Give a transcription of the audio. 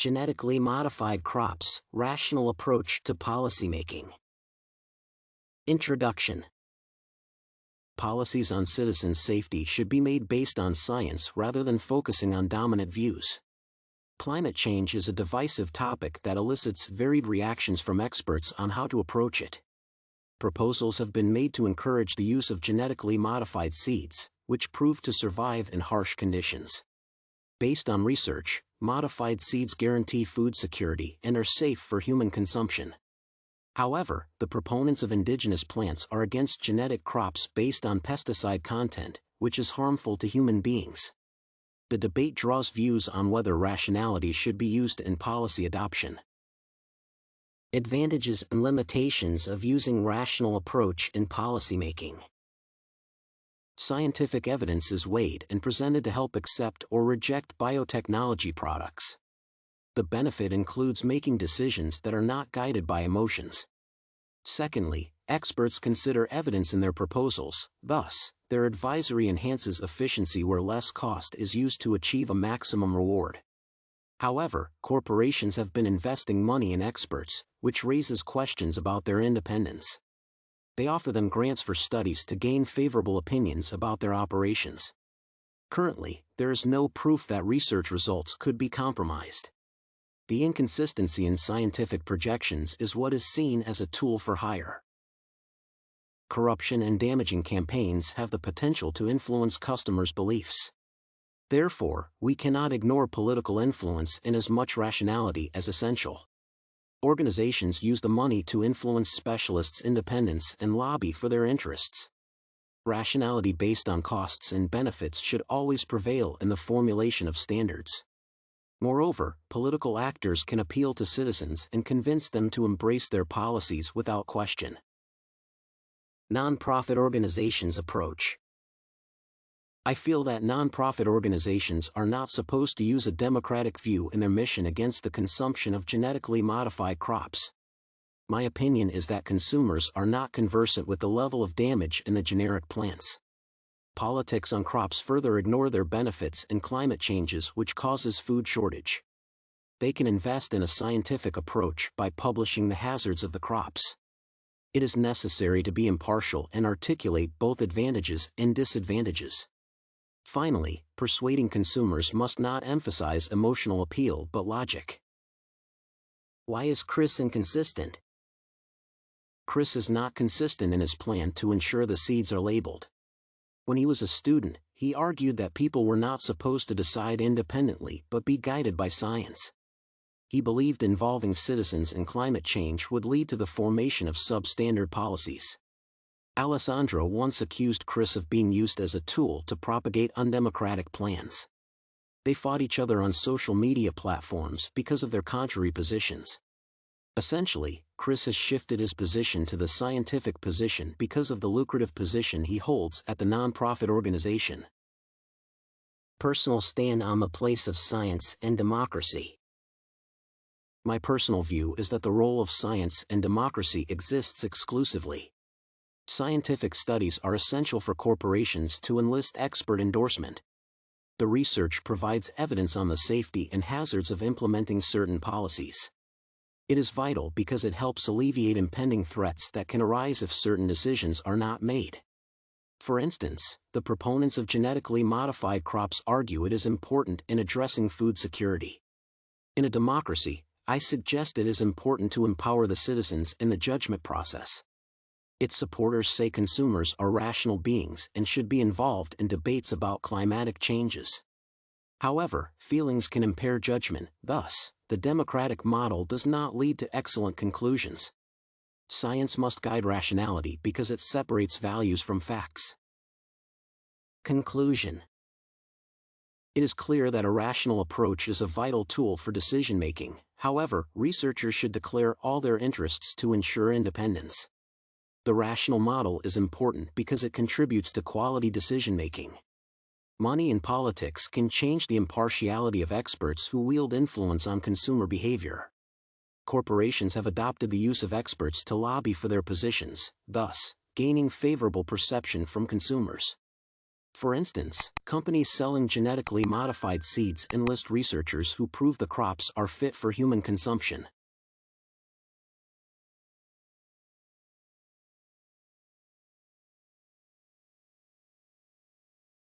Genetically modified crops, rational approach to policymaking. Introduction. Policies on citizens' safety should be made based on science rather than focusing on dominant views. Climate change is a divisive topic that elicits varied reactions from experts on how to approach it. Proposals have been made to encourage the use of genetically modified seeds, which prove to survive in harsh conditions. Based on research, modified seeds guarantee food security and are safe for human consumption. However, the proponents of indigenous plants are against genetic crops based on pesticide content, which is harmful to human beings. The debate draws views on whether rationality should be used in policy adoption. Advantages and limitations of using rational approach in policymaking. Scientific evidence is weighed and presented to help accept or reject biotechnology products. The benefit includes making decisions that are not guided by emotions. Secondly, experts consider evidence in their proposals, thus, their advisory enhances efficiency where less cost is used to achieve a maximum reward. However, corporations have been investing money in experts, which raises questions about their independence. They offer them grants for studies to gain favorable opinions about their operations. Currently, there is no proof that research results could be compromised. The inconsistency in scientific projections is what is seen as a tool for hire. Corruption and damaging campaigns have the potential to influence customers' beliefs. Therefore, we cannot ignore political influence in as much rationality as essential. Organizations use the money to influence specialists' independence and lobby for their interests. Rationality based on costs and benefits should always prevail in the formulation of standards. Moreover, political actors can appeal to citizens and convince them to embrace their policies without question. Nonprofit organizations' approach. I feel that nonprofit organizations are not supposed to use a democratic view in their mission against the consumption of genetically modified crops. My opinion is that consumers are not conversant with the level of damage in the generic plants. Politics on crops further ignore their benefits and climate changes which causes food shortage. They can invest in a scientific approach by publishing the hazards of the crops. It is necessary to be impartial and articulate both advantages and disadvantages. Finally, persuading consumers must not emphasize emotional appeal but logic. Why is Chris inconsistent? Chris is not consistent in his plan to ensure the seeds are labeled. When he was a student, he argued that people were not supposed to decide independently but be guided by science. He believed involving citizens in climate change would lead to the formation of substandard policies. Alessandro once accused Chris of being used as a tool to propagate undemocratic plans. They fought each other on social media platforms because of their contrary positions. Essentially, Chris has shifted his position to the scientific position because of the lucrative position he holds at the nonprofit organization. Personal stand on the place of science and democracy. My personal view is that the role of science and democracy exists exclusively. Scientific studies are essential for corporations to enlist expert endorsement. The research provides evidence on the safety and hazards of implementing certain policies. It is vital because it helps alleviate impending threats that can arise if certain decisions are not made. For instance, the proponents of genetically modified crops argue it is important in addressing food security. In a democracy, I suggest it is important to empower the citizens in the judgment process. Its supporters say consumers are rational beings and should be involved in debates about climatic changes. However, feelings can impair judgment, thus, the democratic model does not lead to excellent conclusions. Science must guide rationality because it separates values from facts. Conclusion. It is clear that a rational approach is a vital tool for decision-making. However, researchers should declare all their interests to ensure independence. The rational model is important because it contributes to quality decision-making. Money in politics can change the impartiality of experts who wield influence on consumer behavior. Corporations have adopted the use of experts to lobby for their positions, thus, gaining favorable perception from consumers. For instance, companies selling genetically modified seeds enlist researchers who prove the crops are fit for human consumption.